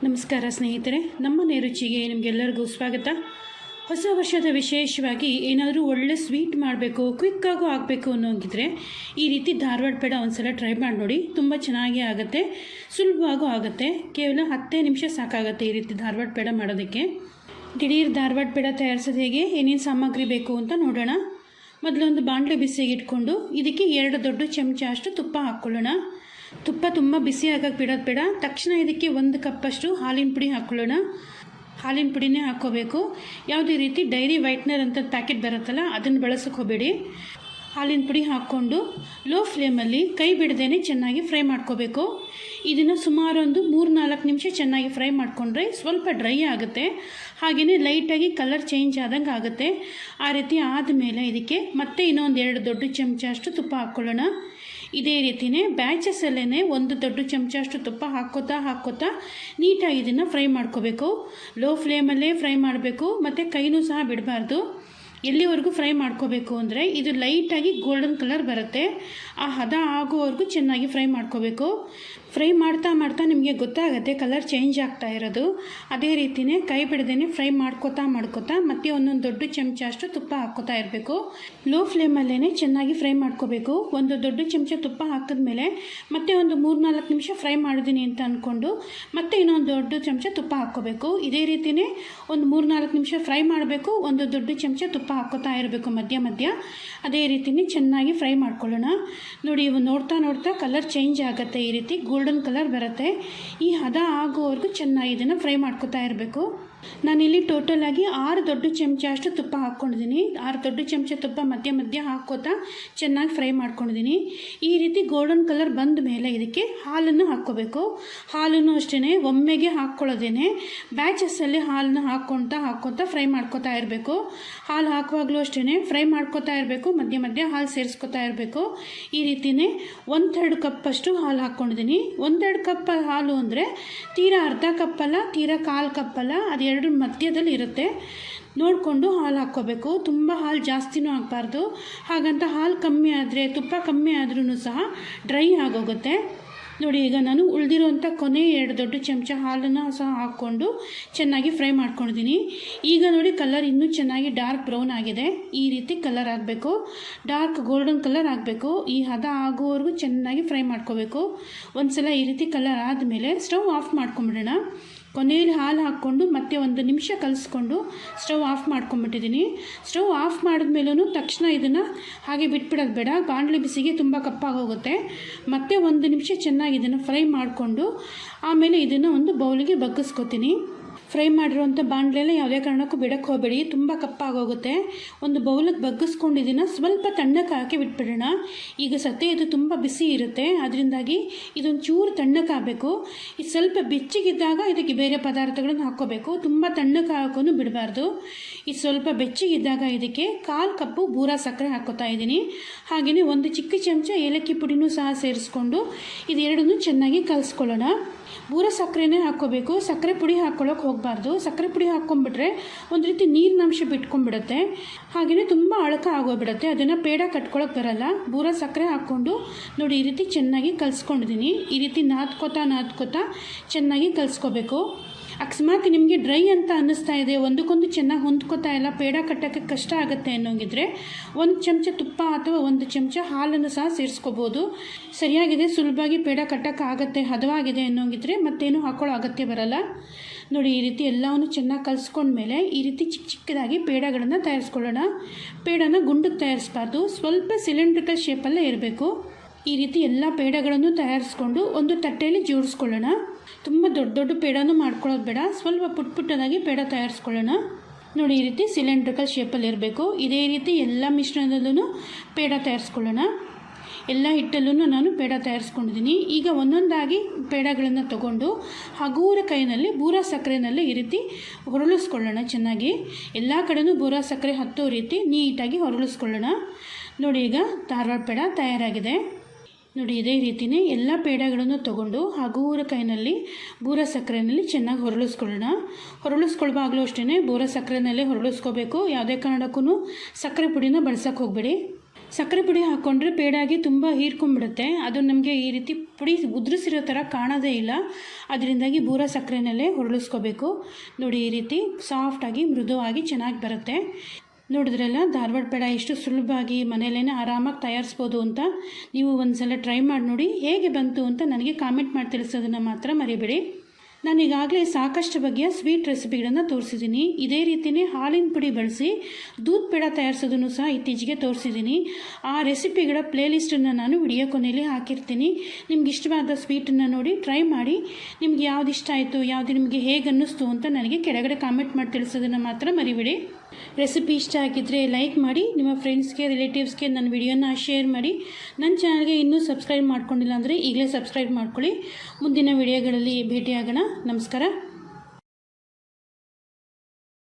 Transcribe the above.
ನಮಸ್ಕಾರ ಸ್ನೇಹಿತರೆ, ನಮ್ಮ ನೇರುಚಿಗೆ ನಿಮಗೆಲ್ಲರಿಗೂ ಸ್ವಾಗತ. ಹೊಸ ವರ್ಷದ ವಿಶೇಷವಾಗಿ ಏನಾದರೂ ಒಳ್ಳೆ ಸ್ವೀಟ್ ಮಾಡಬೇಕು, ಕ್ವಿಕ್ಕಾಗೂ ಆಗಬೇಕು ಅನ್ನೋಂಗಿದ್ರೆ ಈ ರೀತಿ ಧಾರವಾಡ ಪೇಡ ಒಂದ್ಸಲ ಟ್ರೈ ಮಾಡಿ ನೋಡಿ. ತುಂಬ ಚೆನ್ನಾಗಿ ಆಗುತ್ತೆ, ಸುಲಭವಾಗೂ ಆಗುತ್ತೆ. ಕೇವಲ 10 ನಿಮಿಷ ಸಾಕಾಗುತ್ತೆ ಈ ರೀತಿ ಧಾರವಾಡ ಪೇಡ ಮಾಡೋದಕ್ಕೆ. ದಿಢೀರ್ ಧಾರವಾಡ ಪೇಡ ತಯಾರಿಸೋದು ಹೇಗೆ, ಏನೇನು ಸಾಮಗ್ರಿ ಬೇಕು ಅಂತ ನೋಡೋಣ. ಮೊದಲೊಂದು ಬಾಣಲೆ ಬಿಸಿಗೆ ಇಟ್ಕೊಂಡು ಇದಕ್ಕೆ 2 ದೊಡ್ಡ ಚಮಚ ಅಷ್ಟು ತುಪ್ಪ ಹಾಕ್ಕೊಳ್ಳೋಣ. ತುಪ್ಪ ತುಂಬ ಬಿಸಿ ಆಗಕ್ಕೆ ಬಿಡೋದು ಬೇಡ. ತಕ್ಷಣ ಇದಕ್ಕೆ 1 ಕಪ್ಪಷ್ಟು ಹಾಲಿನ ಪುಡಿ ಹಾಕ್ಕೊಳ್ಳೋಣ. ಹಾಲಿನ ಪುಡಿನೇ ಹಾಕ್ಕೋಬೇಕು. ಯಾವುದೇ ರೀತಿ ಡೈರಿ ವೈಟ್ನರ್ ಅಂತ ಪ್ಯಾಕೆಟ್ ಬರುತ್ತಲ್ಲ, ಅದನ್ನು ಬಳಸೋಕೆ ಹೋಗಬೇಡಿ. ಹಾಲಿನ ಪುಡಿ ಹಾಕ್ಕೊಂಡು ಲೋ ಫ್ಲೇಮಲ್ಲಿ ಕೈ ಬಿಡದೇನೆ ಚೆನ್ನಾಗಿ ಫ್ರೈ ಮಾಡ್ಕೋಬೇಕು. ಇದನ್ನು ಸುಮಾರು ಒಂದು 3-4 ನಿಮಿಷ ಚೆನ್ನಾಗಿ ಫ್ರೈ ಮಾಡಿಕೊಂಡ್ರೆ ಸ್ವಲ್ಪ ಡ್ರೈ ಆಗುತ್ತೆ. ಹಾಗೆಯೇ ಲೈಟಾಗಿ ಕಲರ್ ಚೇಂಜ್ ಆದಂಗೆ ಆಗುತ್ತೆ. ಆ ರೀತಿ ಆದಮೇಲೆ ಇದಕ್ಕೆ ಮತ್ತೆ ಇನ್ನೊಂದು 2 ದೊಡ್ಡ ಚಮಚ ಅಷ್ಟು ತುಪ್ಪ ಹಾಕ್ಕೊಳ್ಳೋಣ. ಇದೇ ರೀತಿಯೇ ಬ್ಯಾಚಸ್ಸಲ್ಲೇ 1 ದೊಡ್ಡ ಚಮಚ ಅಷ್ಟು ತುಪ್ಪ ಹಾಕ್ಕೋತಾ ನೀಟಾಗಿ ಇದನ್ನು ಫ್ರೈ ಮಾಡ್ಕೋಬೇಕು. ಲೋ ಫ್ಲೇಮಲ್ಲೇ ಫ್ರೈ ಮಾಡಬೇಕು ಮತ್ತು ಕೈನೂ ಸಹ ಬಿಡಬಾರ್ದು. ಎಲ್ಲಿವರೆಗೂ ಫ್ರೈ ಮಾಡ್ಕೋಬೇಕು ಅಂದರೆ ಇದು ಲೈಟಾಗಿ ಗೋಲ್ಡನ್ ಕಲರ್ ಬರುತ್ತೆ. ಆ ಹದ ಆಗೋವರೆಗೂ ಚೆನ್ನಾಗಿ ಫ್ರೈ ಮಾಡ್ಕೋಬೇಕು. ಫ್ರೈ ಮಾಡ್ತಾ ನಿಮಗೆ ಗೊತ್ತಾಗುತ್ತೆ ಕಲರ್ ಚೇಂಜ್ ಆಗ್ತಾ ಇರೋದು. ಅದೇ ರೀತಿಯೇ ಕೈ ಬಿಡದೇನೆ ಫ್ರೈ ಮಾಡ್ಕೋತಾ ಮತ್ತೆ ಒಂದೊಂದು ದೊಡ್ಡ ಚಮಚ ಅಷ್ಟು ತುಪ್ಪ ಹಾಕ್ಕೋತಾ ಇರಬೇಕು. ಲೋ ಫ್ಲೇಮಲ್ಲೇ ಚೆನ್ನಾಗಿ ಫ್ರೈ ಮಾಡ್ಕೋಬೇಕು. 1 ದೊಡ್ಡ ಚಮಚ ತುಪ್ಪ ಹಾಕಿದ್ಮೇಲೆ ಮತ್ತೆ ಒಂದು 3-4 ನಿಮಿಷ ಫ್ರೈ ಮಾಡಿದ್ದೀನಿ ಅಂತ ಅಂದ್ಕೊಂಡು ಮತ್ತೆ ಇನ್ನೊಂದು ದೊಡ್ಡ ಚಮಚ ತುಪ್ಪ ಹಾಕ್ಕೋಬೇಕು. ಇದೇ ರೀತಿಯೇ ಒಂದು 3-4 ನಿಮಿಷ ಫ್ರೈ ಮಾಡಬೇಕು. 1 ದೊಡ್ಡ ಚಮಚ ತುಪ್ಪ ಹಾಕ್ಕೋತಾ ಇರಬೇಕು ಮಧ್ಯ. ಅದೇ ರೀತಿಯೇ ಚೆನ್ನಾಗಿ ಫ್ರೈ ಮಾಡ್ಕೊಳ್ಳೋಣ. ನೋಡಿ, ಇವು ನೋಡ್ತಾ ಕಲರ್ ಚೇಂಜ್ ಆಗುತ್ತೆ. ಈ ರೀತಿ ಗೋಲ್ಡನ್ ಕಲರ್ ಬರುತ್ತೆ. ಈ ಹದ ಆಗೋವರೆಗೂ ಚೆನ್ನಾಗಿ ಇದನ್ನು ಫ್ರೈ ಮಾಡ್ಕೋತಾ ಇರಬೇಕು. ನಾನಿಲ್ಲಿ ಟೋಟಲ್ ಆಗಿ 6 ದೊಡ್ಡ ಚಮಚ ಅಷ್ಟು ತುಪ್ಪ ಹಾಕ್ಕೊಂಡಿದ್ದೀನಿ. 6 ದೊಡ್ಡ ಚಮಚ ತುಪ್ಪ ಮಧ್ಯ ಹಾಕ್ಕೋತಾ ಚೆನ್ನಾಗಿ ಫ್ರೈ ಮಾಡ್ಕೊಂಡಿದ್ದೀನಿ. ಈ ರೀತಿ ಗೋಲ್ಡನ್ ಕಲರ್ ಬಂದ ಮೇಲೆ ಇದಕ್ಕೆ ಹಾಲನ್ನು ಹಾಕ್ಕೋಬೇಕು. ಹಾಲನ್ನು ಅಷ್ಟೇ ಒಮ್ಮೆಗೆ ಹಾಕ್ಕೊಳ್ಳೋದೇನೆ ಬ್ಯಾಚಸ್ಸಲ್ಲಿ ಹಾಲನ್ನು ಹಾಕ್ಕೊತಾ ಫ್ರೈ ಮಾಡ್ಕೋತಾ ಇರಬೇಕು. ಹಾಲು ಹಾಕುವಾಗಲೂ ಅಷ್ಟೇ ಫ್ರೈ ಮಾಡ್ಕೋತಾ ಇರಬೇಕು. ಮಧ್ಯ ಹಾಲು ಸೇರಿಸ್ಕೋತಾ ಇರಬೇಕು. ಈ ರೀತಿಯೇ 1/3 ಕಪ್ಪಷ್ಟು ಹಾಲು ಹಾಕ್ಕೊಂಡಿದ್ದೀನಿ. 1/2 ಕಪ್ ಹಾಲು ಅಂದರೆ ತೀರಾ ಅರ್ಧ ಕಪ್ಪಲ್ಲ, ತೀರಾ 1/4 ಕಪ್ಪಲ್ಲ, ಅದು 2 ಮಧ್ಯದಲ್ಲಿ ಇರುತ್ತೆ. ನೋಡಿಕೊಂಡು ಹಾಲು ಹಾಕ್ಕೋಬೇಕು. ತುಂಬ ಹಾಲು ಜಾಸ್ತಿನೂ ಆಗಬಾರ್ದು. ಹಾಗಂತ ಹಾಲು ಕಮ್ಮಿ ಆದರೆ, ತುಪ್ಪ ಕಮ್ಮಿ ಆದ್ರೂ ಸಹ ಡ್ರೈ ಆಗೋಗುತ್ತೆ. ನೋಡಿ, ಈಗ ನಾನು ಉಳಿದಿರೋಂಥ ಕೊನೆ 2 ದೊಡ್ಡ ಚಮಚ ಹಾಲನ್ನು ಸಹ ಹಾಕ್ಕೊಂಡು ಚೆನ್ನಾಗಿ ಫ್ರೈ ಮಾಡ್ಕೊಂಡಿದ್ದೀನಿ. ಈಗ ನೋಡಿ, ಕಲರ್ ಇನ್ನೂ ಚೆನ್ನಾಗಿ ಡಾರ್ಕ್ ಬ್ರೌನ್ ಆಗಿದೆ. ಈ ರೀತಿ ಕಲರ್ ಆಗಬೇಕು, ಡಾರ್ಕ್ ಗೋಲ್ಡನ್ ಕಲರ್ ಆಗಬೇಕು. ಈ ಹದ ಆಗೋವರೆಗೂ ಚೆನ್ನಾಗಿ ಫ್ರೈ ಮಾಡ್ಕೋಬೇಕು. ಒಂದು ಸಲ ಈ ರೀತಿ ಕಲರ್ ಆದಮೇಲೆ ಸ್ಟವ್ ಆಫ್ ಮಾಡ್ಕೊಂಬಿಡೋಣ. ಕೊನೆಯಲ್ಲಿ ಹಾಲು ಹಾಕ್ಕೊಂಡು ಮತ್ತೆ 1 ನಿಮಿಷ ಕಲಿಸ್ಕೊಂಡು ಸ್ಟವ್ ಆಫ್ ಮಾಡ್ಕೊಂಬಿಟ್ಟಿದ್ದೀನಿ. ಸ್ಟವ್ ಆಫ್ ಮಾಡಿದ್ಮೇಲೂ ತಕ್ಷಣ ಇದನ್ನು ಹಾಗೆ ಬಿಟ್ಬಿಡೋದು ಬೇಡ. ಬಾಣಲೆ ಬಿಸಿಗೆ ತುಂಬ ಕಪ್ಪಾಗೋಗುತ್ತೆ. ಮತ್ತೆ 1 ನಿಮಿಷ ಚೆನ್ನಾಗಿ ಇದನ್ನು ಫ್ರೈ ಮಾಡಿಕೊಂಡು ಆಮೇಲೆ ಇದನ್ನು ಒಂದು ಬೌಲಿಗೆ ಬಗ್ಗಿಸ್ಕೊತೀನಿ. ಫ್ರೈ ಮಾಡಿರೋಂಥ ಬಾಣಲೆಲ್ಲ ಯಾವುದೇ ಕಾರಣಕ್ಕೂ ಬಿಡಕ್ಕೆ ಹೋಗಬೇಡಿ, ತುಂಬ ಕಪ್ಪಾಗೋಗುತ್ತೆ. ಒಂದು ಬೌಲಿಗೆ ಬಗ್ಗಿಸ್ಕೊಂಡು ಇದನ್ನು ಸ್ವಲ್ಪ ತಣ್ಣಕ್ಕೆ ಹಾಕಿ ಬಿಟ್ಬಿಡೋಣ. ಈಗ ಸದ್ಯ ಇದು ತುಂಬ ಬಿಸಿ ಇರುತ್ತೆ, ಅದರಿಂದಾಗಿ ಇದೊಂದು ಚೂರು ತಣ್ಣಕ್ಕಾಗಬೇಕು. ಇದು ಸ್ವಲ್ಪ ಬೆಚ್ಚಗಿದ್ದಾಗ ಇದಕ್ಕೆ ಬೇರೆ ಪದಾರ್ಥಗಳನ್ನು ಹಾಕ್ಕೋಬೇಕು. ತುಂಬ ತಣ್ಣಕ್ಕೆ ಹಾಕೋನು ಬಿಡಬಾರ್ದು. ಇದು ಸ್ವಲ್ಪ ಬೆಚ್ಚಗಿದ್ದಾಗ ಇದಕ್ಕೆ 1/4 ಕಪ್ಪು ಬೂರ ಸಕ್ಕರೆ ಹಾಕ್ಕೋತಾ ಇದ್ದೀನಿ. ಹಾಗೆಯೇ 1 ಚಿಕ್ಕ ಚಮಚ ಏಲಕ್ಕಿ ಪುಡಿನೂ ಸಹ ಸೇರಿಸ್ಕೊಂಡು ಇದೆರಡನ್ನೂ ಚೆನ್ನಾಗಿ ಕಲಿಸ್ಕೊಳ್ಳೋಣ. ಬೂರ ಸಕ್ಕರೆನೇ ಹಾಕ್ಕೋಬೇಕು, ಸಕ್ಕರೆ ಪುಡಿ ಹಾಕ್ಕೊಳ್ಳೋಕೆ ಹೋಗಬಾರ್ದು. ಸಕ್ಕರೆ ಪುಡಿ ಹಾಕ್ಕೊಂಡ್ಬಿಟ್ರೆ ಒಂದು ರೀತಿ ನೀರಿನಂಶ ಬಿಟ್ಕೊಂಡ್ಬಿಡುತ್ತೆ. ಹಾಗೆಯೇ ತುಂಬ ಅಳಕ ಆಗೋಗ್ಬಿಡುತ್ತೆ, ಅದನ್ನು ಪೇಡ ಕಟ್ಕೊಳ್ಳೋಕೆ ಬರಲ್ಲ. ಬೂರ ಸಕ್ಕರೆ ಹಾಕ್ಕೊಂಡು ನೋಡಿ ಈ ರೀತಿ ಚೆನ್ನಾಗಿ ಕಲಿಸ್ಕೊಂಡಿದ್ದೀನಿ. ಈ ರೀತಿ ನಾದ್ಕೋತಾ ಚೆನ್ನಾಗಿ ಕಲಿಸ್ಕೋಬೇಕು. ಅಕಸ್ಮಾತ್ ನಿಮಗೆ ಡ್ರೈ ಅಂತ ಅನ್ನಿಸ್ತಾ ಇದೆ, ಒಂದಕ್ಕೊಂದು ಚೆನ್ನಾಗಿ ಹೊಂದ್ಕೋತಾ ಇಲ್ಲ, ಪೇಡ ಕಟ್ಟೋಕ್ಕೆ ಕಷ್ಟ ಆಗುತ್ತೆ ಅನ್ನೋಂಗಿದ್ರೆ 1 ಚಮಚ ತುಪ್ಪ ಅಥವಾ 1 ಚಮಚ ಹಾಲನ್ನು ಸಹ ಸೇರಿಸ್ಕೋಬೋದು. ಸರಿಯಾಗಿದೆ, ಸುಲಭವಾಗಿ ಪೇಡ ಕಟ್ಟೋಕ್ಕಾಗತ್ತೆ, ಹದವಾಗಿದೆ ಅನ್ನೋಂಗಿದ್ರೆ ಮತ್ತೇನು ಹಾಕೊಳ್ಳೋ ಅಗತ್ಯ ಬರಲ್ಲ. ನೋಡಿ, ಈ ರೀತಿ ಎಲ್ಲವನ್ನು ಚೆನ್ನಾಗಿ ಕಲಿಸ್ಕೊಂಡ್ಮೇಲೆ ಈ ರೀತಿ ಚಿಕ್ಕದಾಗಿ ಪೇಡಗಳನ್ನು ತಯಾರಿಸ್ಕೊಳ್ಳೋಣ. ಪೇಡನ ಗುಂಡಕ್ಕೆ ತಯಾರಿಸಬಾರ್ದು, ಸ್ವಲ್ಪ ಸಿಲಿಂಡ್ರಿಕಲ್ ಶೇಪಲ್ಲೇ ಇರಬೇಕು. ಈ ರೀತಿ ಎಲ್ಲ ಪೇಡಗಳನ್ನು ತಯಾರಿಸ್ಕೊಂಡು ಒಂದು ತಟ್ಟೆಯಲ್ಲಿ ಜೋಡಿಸ್ಕೊಳ್ಳೋಣ. ತುಂಬ ದೊಡ್ಡ ಪೇಡನೂ ಮಾಡ್ಕೊಳ್ಳೋದು ಬೇಡ, ಸ್ವಲ್ಪ ಪುಟ್ಟದಾಗಿ ಪೇಡ ತಯಾರಿಸ್ಕೊಳ್ಳೋಣ. ನೋಡಿ, ಈ ರೀತಿ ಸಿಲಿಂಡ್ರಿಕಲ್ ಶೇಪಲ್ಲಿ ಇರಬೇಕು. ಇದೇ ರೀತಿ ಎಲ್ಲ ಮಿಶ್ರಣದಲ್ಲೂ ಪೇಡ ತಯಾರಿಸ್ಕೊಳ್ಳೋಣ. ಎಲ್ಲ ಹಿಟ್ಟಲ್ಲೂ ನಾನು ಪೇಡ ತಯಾರಿಸ್ಕೊಂಡಿದ್ದೀನಿ. ಈಗ ಒಂದೊಂದಾಗಿ ಪೇಡಗಳನ್ನು ತಗೊಂಡು ಹಗೂರ ಕೈನಲ್ಲಿ ಬೂರ ಸಕ್ಕರೆನಲ್ಲಿ ಈ ರೀತಿ ಹೊರಳಿಸ್ಕೊಳ್ಳೋಣ. ಚೆನ್ನಾಗಿ ಎಲ್ಲ ಕಡೆಯೂ ಬೂರ ಸಕ್ಕರೆ ಹತ್ತೋ ರೀತಿ ನೀಟಾಗಿ ಹೊರಳಿಸ್ಕೊಳ್ಳೋಣ. ನೋಡಿ, ಈಗ ಧಾರವಾಡ ಪೇಡ ತಯಾರಾಗಿದೆ. ನೋಡಿ, ಇದೇ ರೀತಿಯೇ ಎಲ್ಲ ಪೇಡಗಳನ್ನು ತಗೊಂಡು ಹಗೂರ ಕೈನಲ್ಲಿ ಬೂರ ಸಕ್ಕರೆಯಲ್ಲಿ ಚೆನ್ನಾಗಿ ಹೊರಳಿಸ್ಕೊಳ್ಳುವಾಗಲೂ ಅಷ್ಟೇ ಬೂರ ಸಕ್ಕರೆನಲ್ಲೇ ಹೊರಳಿಸ್ಕೋಬೇಕು. ಯಾವುದೇ ಕಾರಣಕ್ಕೂ ಸಕ್ಕರೆ ಪುಡಿನ ಬಳಸೋಕೆ ಹೋಗಬೇಡಿ. ಸಕ್ಕರೆ ಪುಡಿ ಹಾಕ್ಕೊಂಡ್ರೆ ಪೇಡಾಗಿ ತುಂಬ ಹೀರ್ಕೊಂಡ್ಬಿಡುತ್ತೆ. ಅದು ನಮಗೆ ಈ ರೀತಿ ಪುಡಿ ಉದುರಿಸಿರೋ ಥರ ಕಾಣೋದೇ ಇಲ್ಲ. ಅದರಿಂದಾಗಿ ಬೂರ ಸಕ್ಕರೆನಲ್ಲೇ ಹುರುಳಿಸ್ಕೋಬೇಕು. ನೋಡಿ, ಈ ರೀತಿ ಸಾಫ್ಟಾಗಿ ಮೃದುವಾಗಿ ಚೆನ್ನಾಗಿ ಬರುತ್ತೆ. ನೋಡಿದ್ರಲ್ಲ, ಧಾರವಾಡ ಪೇಡ ಎಷ್ಟು ಸುಲಭವಾಗಿ ಮನೆಯಲ್ಲೇ ಆರಾಮಾಗಿ ತಯಾರಿಸ್ಬೋದು ಅಂತ. ನೀವು ಒಂದು ಸಲ ಟ್ರೈ ಮಾಡಿ ನೋಡಿ, ಹೇಗೆ ಬಂತು ಅಂತ ನನಗೆ ಕಾಮೆಂಟ್ ಮಾಡಿ ತಿಳಿಸೋದನ್ನು ಮಾತ್ರ ಮರಿಬೇಡಿ. ನಾನು ಈಗಾಗಲೇ ಸಾಕಷ್ಟು ಬಗೆಯ ಸ್ವೀಟ್ ರೆಸಿಪಿಗಳನ್ನು ತೋರಿಸಿದ್ದೀನಿ. ಇದೇ ರೀತಿಯೇ ಹಾಲಿನ ಪುಡಿ ಬಳಸಿ ದೂದ್ ಪೇಡ ತಯಾರಿಸೋದನ್ನು ಸಹ ಇತ್ತೀಚೆಗೆ ತೋರಿಸಿದ್ದೀನಿ. ಆ ರೆಸಿಪಿಗಳ ಪ್ಲೇಲಿಸ್ಟನ್ನು ನಾನು ವಿಡಿಯೋ ಕೊನೆಯಲ್ಲಿ ಹಾಕಿರ್ತೀನಿ. ನಿಮ್ಗೆ ಇಷ್ಟವಾದ ಸ್ವೀಟನ್ನು ನೋಡಿ ಟ್ರೈ ಮಾಡಿ. ನಿಮ್ಗೆ ಯಾವ್ದು ಇಷ್ಟ ಆಯಿತು, ಯಾವುದು ನಿಮಗೆ ಹೇಗೆ ಅನ್ನಿಸ್ತು ಅಂತ ನನಗೆ ಕೆಳಗಡೆ ಕಾಮೆಂಟ್ ಮಾಡಿ ತಿಳಿಸೋದನ್ನು ಮಾತ್ರ ಮರಿಬೇಡಿ. ರೆಸಿಪಿ ಇಷ್ಟ ಆಗಿದ್ದರೆ ಲೈಕ್ ಮಾಡಿ, ನಿಮ್ಮ ಫ್ರೆಂಡ್ಸ್ಗೆ ರಿಲೇಟಿವ್ಸ್ಗೆ ನನ್ನ ವಿಡಿಯೋನ ಶೇರ್ ಮಾಡಿ. ನನ್ನ ಚಾನಲ್ಗೆ ಇನ್ನೂ ಸಬ್ಸ್ಕ್ರೈಬ್ ಮಾಡ್ಕೊಂಡಿಲ್ಲ ಅಂದರೆ ಈಗಲೇ ಸಬ್ಸ್ಕ್ರೈಬ್ ಮಾಡ್ಕೊಳ್ಳಿ. ಮುಂದಿನ ವಿಡಿಯೋಗಳಲ್ಲಿ ಭೇಟಿಯಾಗೋಣ. ನಮಸ್ಕಾರ.